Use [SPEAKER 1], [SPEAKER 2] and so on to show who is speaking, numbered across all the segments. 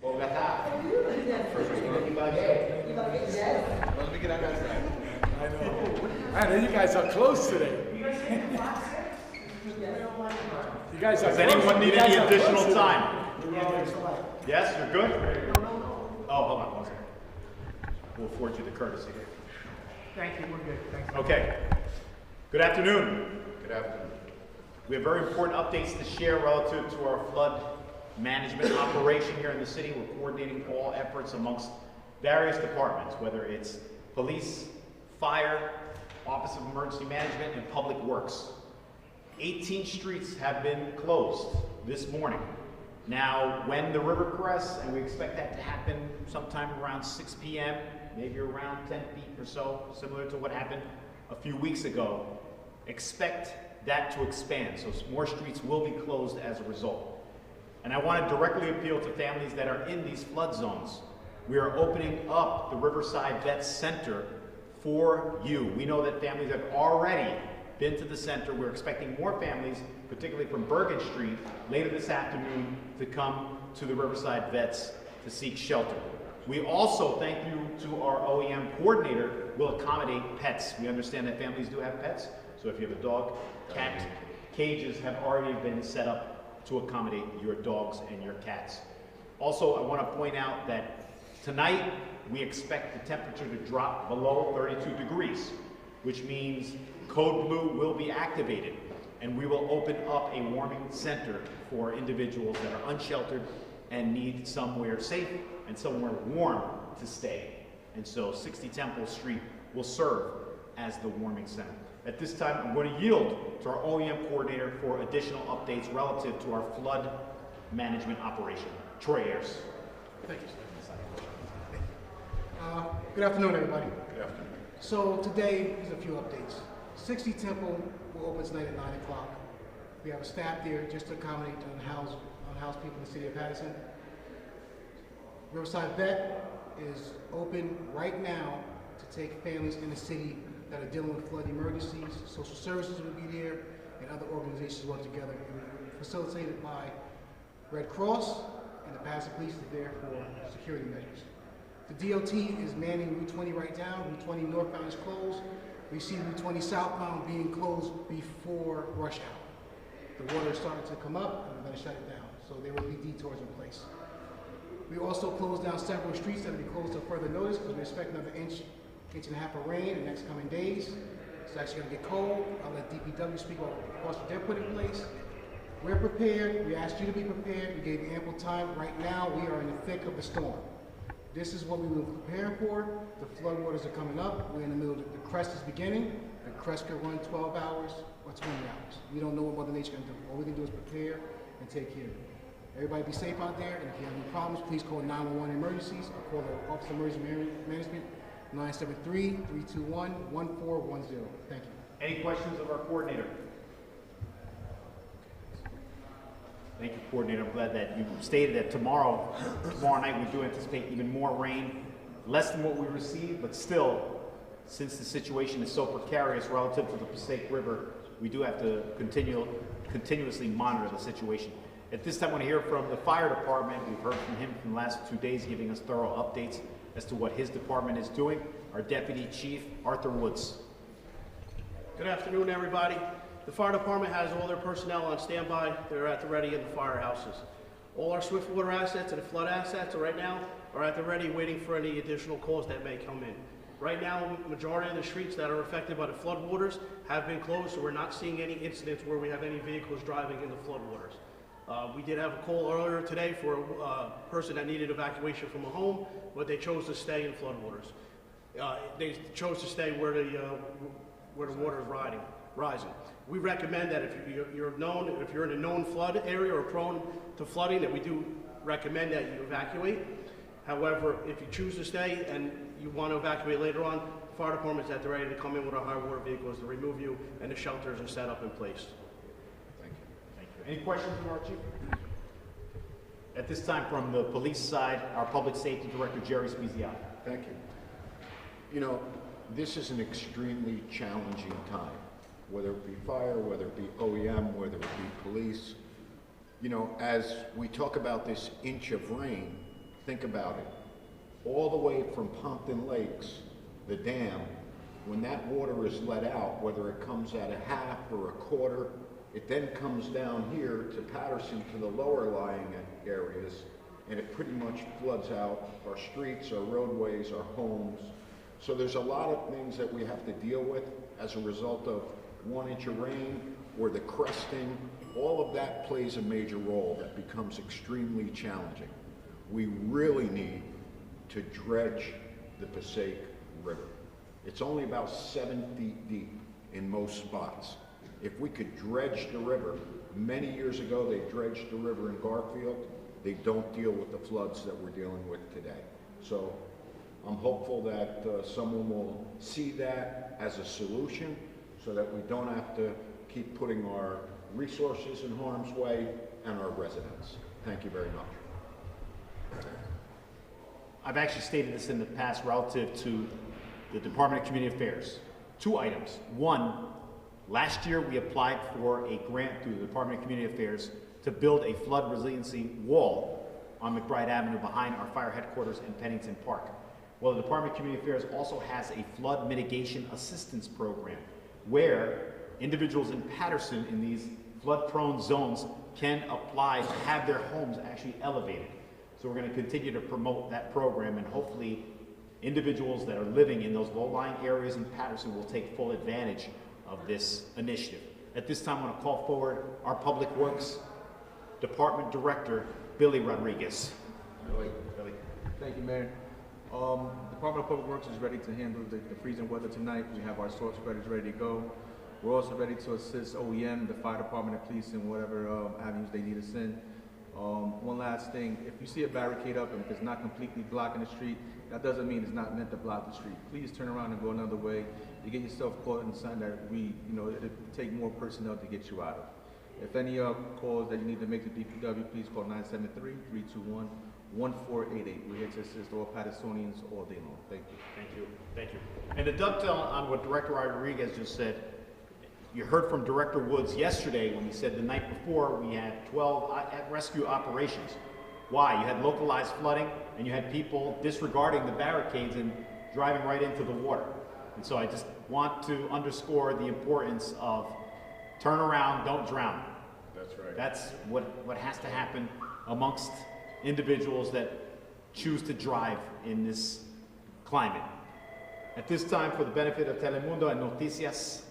[SPEAKER 1] Bogotá.
[SPEAKER 2] I know. I know you guys are close today. You guys are
[SPEAKER 1] Does anyone need any additional time?
[SPEAKER 2] today.
[SPEAKER 1] Yes, you're good? Oh, hold on one second. We'll afford you the courtesy.
[SPEAKER 2] Thank you, we're good. Thanks.
[SPEAKER 1] Okay. Good afternoon.
[SPEAKER 3] Good afternoon.
[SPEAKER 1] We have very important updates to share relative to our flood management operation here in the city. We're coordinating all efforts amongst various departments, whether it's police, fire, Office of Emergency Management, and Public Works. 18 streets have been closed this morning. Now, when the river crests, and we expect that to happen sometime around 6 p.m., maybe around 10 feet or so, similar to what happened a few weeks ago, expect that to expand. So more streets will be closed as a result. And I want to directly appeal to families that are in these flood zones. We are opening up the Riverside Vet Center for you. We know that families have already been to the center. We're expecting more families, particularly from Bergen Street, later this afternoon to come to the Riverside Vets to seek shelter. We also, thank you to our OEM coordinator, will accommodate pets. We understand that families do have pets, so if you have a dog, cat, cages have already been set up to accommodate your dogs and your cats. Also, I want to point out that tonight we expect the temperature to drop below 32 degrees, which means Code Blue will be activated, and we will open up a warming center for individuals that are unsheltered and need somewhere safe and somewhere warm to stay. And so 60 Temple Street will serve as the warming center. At this time, I'm going to yield to our OEM coordinator for additional updates relative to our flood management operation. Troy Ayers.
[SPEAKER 4] Thank you. Good afternoon, everybody.
[SPEAKER 3] Good afternoon.
[SPEAKER 4] So today, there's a few updates. 60 Temple will open tonight at 9 o'clock. We have a staff there just to accommodate unhoused people in the city of Paterson. Riverside Vet is open right now to take families in the city that are dealing with flood emergencies. Social services will be there, and other organizations work together. And we're facilitated by Red Cross, and the Paterson Police is there for security measures. The DOT is manning Route 20 right now. Route 20 northbound is closed. We see Route 20 southbound being closed before rush hour. The water is starting to come up, and we're going to shut it down. So there will be detours in place. We also closed down several streets that will be closed till further notice because we expect another inch and a half of rain in the next coming days. It's actually going to get cold. I'll let DPW speak about the precautions they're putting in place. We're prepared. We asked you to be prepared. We gave you ample time. Right now, we are in the thick of the storm. This is what we were preparing for. The flood waters are coming up. We're in the middle of the crest is beginning. The crest could run 12 hours or 20 hours. We don't know what Mother Nature can do. All we can do is prepare and take care of it. Everybody be safe out there, and if you have any problems, please call 911 emergencies or call the Office of Emergency Management, 973-321-1410. Thank you.
[SPEAKER 1] Any questions of our coordinator? Thank you, coordinator. I'm glad that you stated that tomorrow night we do anticipate even more rain, less than what we received, but still, since the situation is so precarious relative to the Passaic River, we do have to continuously monitor the situation. At this time, I want to hear from the fire department. We've heard from him from the last 2 days, giving us thorough updates as to what his department is doing. Our Deputy Chief, Arthur Woods.
[SPEAKER 5] Good afternoon, everybody. The fire department has all their personnel on standby. They're at the ready in the firehouses. All our swift water assets and flood assets right now are at the ready, waiting for any additional calls that may come in. Right now, the majority of the streets that are affected by the flood waters have been closed, so we're not seeing any incidents where we have any vehicles driving in the flood waters. We did have a call earlier today for a person that needed evacuation from a home, but they chose to stay in floodwaters. They chose to stay where the water is rising. We recommend that if you're in a known flood area or prone to flooding, that we do recommend that you evacuate. However, if you choose to stay and you want to evacuate later on, the fire department's at the ready to come in with our high water vehicles to remove you, and the shelters are set up in place.
[SPEAKER 1] Thank you. Thank you. Any questions from our chief? At this time, from the police side, our public safety director, Jerry Speziato.
[SPEAKER 3] Thank you. You know, this is an extremely challenging time, whether it be fire, whether it be OEM, whether it be police. You know, as we talk about this inch of rain, think about it. All the way from Pompton Lakes, the dam, when that water is let out, whether it comes at a half or a quarter, it then comes down here to Paterson, to the lower lying areas, and it pretty much floods out our streets, our roadways, our homes. So there's a lot of things that we have to deal with as a result of 1 inch of rain or the cresting. All of that plays a major role that becomes extremely challenging. We really need to dredge the Passaic River. It's only about 7 feet deep in most spots. If we could dredge the river, many years ago they dredged the river in Garfield. They don't deal with the floods that we're dealing with today. So I'm hopeful that someone will see that as a solution so that we don't have to keep putting our resources in harm's way and our residents. Thank you very much.
[SPEAKER 1] I've actually stated this in the past relative to the Department of Community Affairs. 2 items. One, last year we applied for a grant through the Department of Community Affairs to build a flood resiliency wall on McBride Avenue behind our fire headquarters in Pennington Park. Well, the Department of Community Affairs also has a flood mitigation assistance program where individuals in Paterson in these flood-prone zones can apply to have their homes actually elevated. So we're going to continue to promote that program, and hopefully individuals that are living in those low-lying areas in Paterson will take full advantage of this initiative. At this time, I want to call forward our Public Works Department Director, Billy Rodriguez. Billy.
[SPEAKER 6] Thank you, Mayor. Department of Public Works is ready to handle the freezing weather tonight. We have our source spreaders ready to go. We're also ready to assist OEM, the fire department, and police in whatever avenues they need us in. One last thing, if you see a barricade up and if it's not completely blocking the street, that doesn't mean it's not meant to block the street. Please turn around and go another way. You get yourself caught in something that it'll take more personnel to get you out of. If any calls that you need to make to DPW, please call 973-321-1488. We're here to assist all Pattersonians all day long. Thank you.
[SPEAKER 1] Thank you. Thank you. And to dovetail on what Director Rodriguez just said, you heard from Director Woods yesterday when he said the night before we had 12 rescue operations. Why? You had localized flooding and you had people disregarding the barricades and driving right into the water. And so I just want to underscore the importance of turn around, don't drown.
[SPEAKER 3] That's right.
[SPEAKER 1] That's what has to happen amongst individuals that choose to drive in this climate. At this time, for the benefit of Telemundo and Noticias,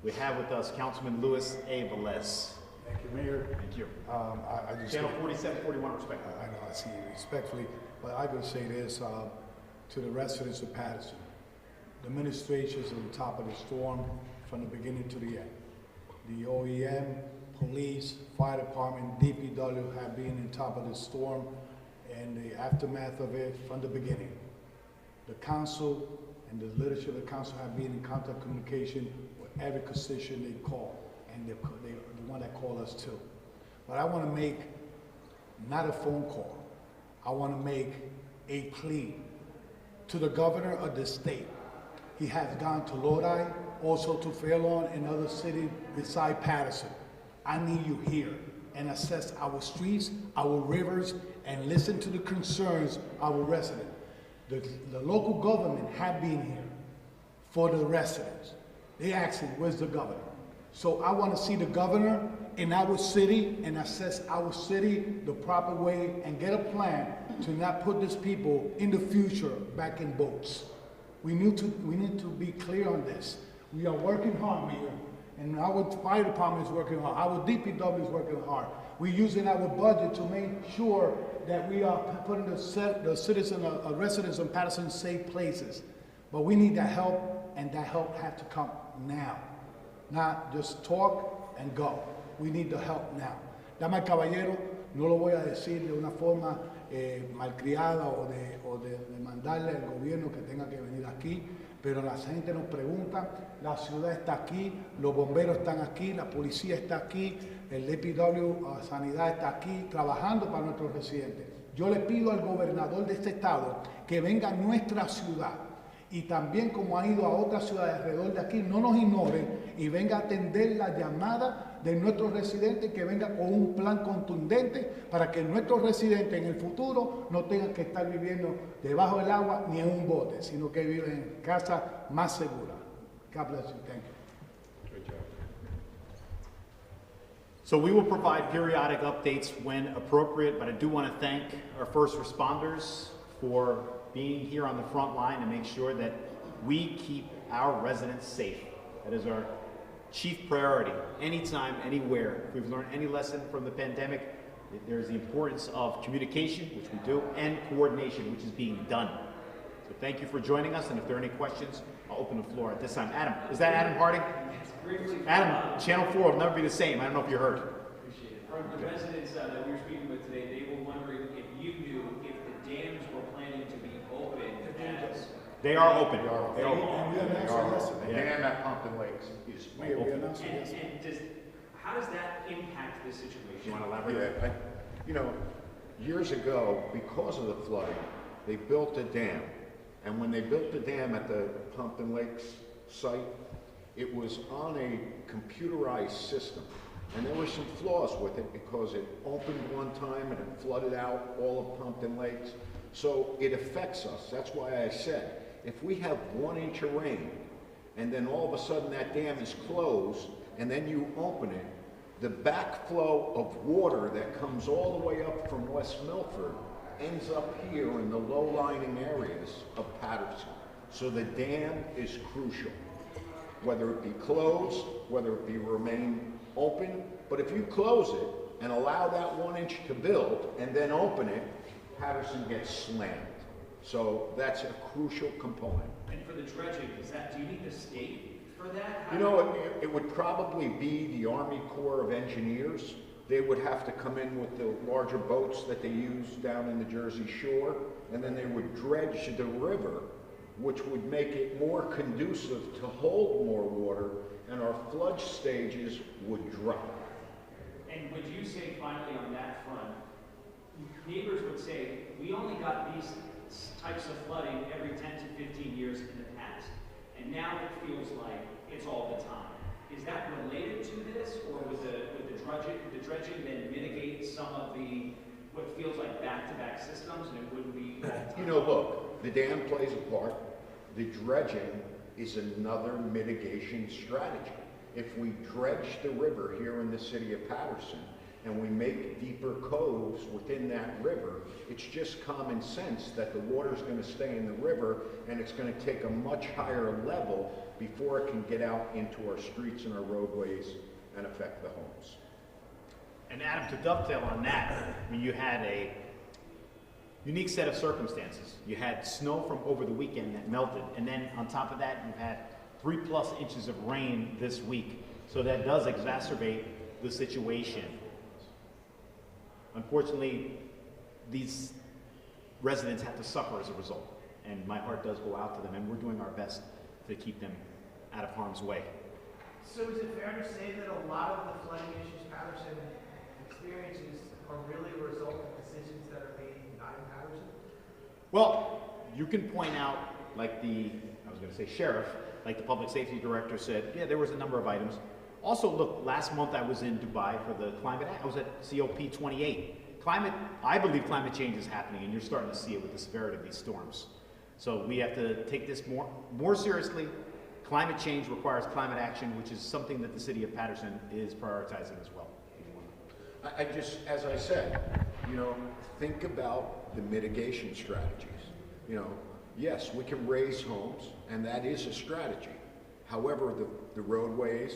[SPEAKER 1] we have with us Councilman Luis A. Velez.
[SPEAKER 2] Thank you, Mayor.
[SPEAKER 1] Thank you.
[SPEAKER 2] I just
[SPEAKER 1] Channel 4741, respectfully.
[SPEAKER 2] I know, I see you respectfully, but I would say this to the residents of Paterson. The administration is on top of the storm from the beginning to the end. The OEM, police, fire department, DPW have been on top of the storm and the aftermath of it from the beginning. The council and the leadership of the council have been in constant communication with every constitution they call, and they're the one that call us too. But I want to make not a phone call. I want to make a plea to the governor of the state. He has gone to Lodi, also to Fairlawn and other cities beside Paterson. I need you here and assess our streets, our rivers, and listen to the concerns of our residents. The local government have been here for the residents. They asking, where's the governor? So I want to see the governor in our city and assess our city the proper way and get a plan to not put these people in the future back in boats. We need to be clear on this. We are working hard, Mayor, And our fire department is working hard, our DPW is working hard. We're using our budget to make sure that we are putting the residents of Paterson in safe places. But we need that help, and that help has to come now. Not just talk and go. We need the help now. Dama caballero, no lo voy a decir de una forma malcriada o de mandarle al gobierno que tenga que venir aquí, pero la gente nos pregunta, la ciudad está aquí, los bomberos están aquí, la policía está aquí, el DPW, Sanidad está aquí, trabajando para nuestros residentes. Yo le pido al gobernador de este estado que venga a nuestra ciudad y también, como ha ido a otras ciudades alrededor de aquí, no nos ignoren y venga a atender la llamada de nuestros residentes, que venga con un plan contundente para que nuestros residentes en el futuro no tengan que estar viviendo debajo del agua ni en un bote, sino que viven en casa más segura. God bless you. Thank you.
[SPEAKER 3] Good job.
[SPEAKER 1] So we will provide periodic updates when appropriate, but I do want to thank our first responders for being here on the front line to make sure that we keep our residents safe. That is our chief priority, anytime, anywhere. If we've learned any lesson from the pandemic, there's the importance of communication, which we do, and coordination, which is being done. So thank you for joining us, and if there are any questions, I'll open the floor at this time. Adam, is that Adam Harding? Adam, Channel 4 will never be the same. I don't know if you heard.
[SPEAKER 7] Appreciate it. From the residents that we were speaking with today, they were wondering if you knew if the dams were planning to be open as...
[SPEAKER 1] They are open.
[SPEAKER 3] They are.
[SPEAKER 1] They are.
[SPEAKER 3] The dam at Pumpkin Lakes is open.
[SPEAKER 7] How does that impact the situation?
[SPEAKER 1] You want to elaborate?
[SPEAKER 3] Yeah, you know, years ago, because of the flooding, they built a dam. And when they built the dam at the Pumpkin Lakes site, it was on a computerized system. And there were some flaws with it because it opened one time and it flooded out all of Pumpkin Lakes. So it affects us. That's why I said, if we have 1 inch of rain and then all of a sudden that dam is closed and then you open it, the backflow of water that comes all the way up from West Milford ends up here in the low-lying areas of Paterson. So the dam is crucial, whether it be closed, whether it be remain open. But if you close it and allow that 1 inch to build and then open it, Paterson gets slammed. So that's a crucial component.
[SPEAKER 7] And for the dredging, do you need the state for that?
[SPEAKER 3] You know, it would probably be the Army Corps of Engineers. They would have to come in with the larger boats that they use down in the Jersey Shore, and then they would dredge the river, which would make it more conducive to hold more water, and our flood stages would drop.
[SPEAKER 7] And would you say finally on that front, neighbors would say, we only got these types of flooding every 10 to 15 years in the past, and now it feels like it's all the time. Is that related to this, or with the dredging then mitigate some of the, what feels like back-to-back systems, and it wouldn't be all the time?
[SPEAKER 3] You know, look, the dam plays a part. The dredging is another mitigation strategy. If we dredge the river here in the city of Paterson, and we make deeper coves within that river, it's just common sense that the water's going to stay in the river, and it's going to take a much higher level before it can get out into our streets and our roadways and affect the homes.
[SPEAKER 1] And Adam, to dovetail on that, I mean, you had a unique set of circumstances. You had snow from over the weekend that melted, and then on top of that, you've had 3+ inches of rain this week. So that does exacerbate the situation. Unfortunately, these residents have to suffer as a result, and my heart does go out to them, and we're doing our best to keep them out of harm's way.
[SPEAKER 8] So is it fair to say that a lot of the flooding issues Paterson experiences are really a result of decisions that are made not in Paterson?
[SPEAKER 1] Well, you can point out, like I was going to say sheriff, like the public safety director said, yeah, there was a number of items. Also, look, last month I was in Dubai for the climate, I was at COP28. I believe climate change is happening, and you're starting to see it with the severity of these storms. So we have to take this more seriously. Climate change requires climate action, which is something that the city of Paterson is prioritizing as well.
[SPEAKER 3] I just, as I said, you know, think about the mitigation strategies. You know, yes, we can raise homes, and that is a strategy. However, the roadways,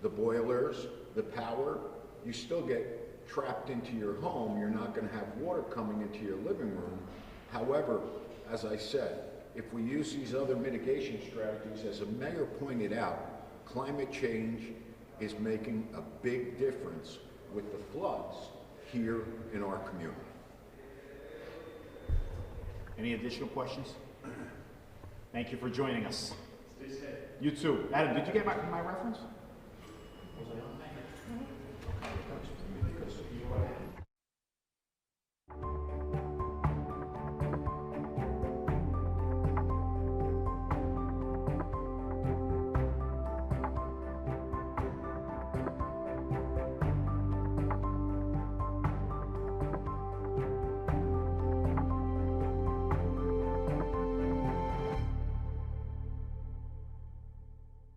[SPEAKER 3] the boilers, the power, you still get trapped into your home. You're not going to have water coming into your living room. However, as I said, if we use these other mitigation strategies, as the mayor pointed out, climate change is making a big difference with the floods here in our community.
[SPEAKER 1] Any additional questions? Thank you for joining us. You too. Adam, did you get my reference? Was I on?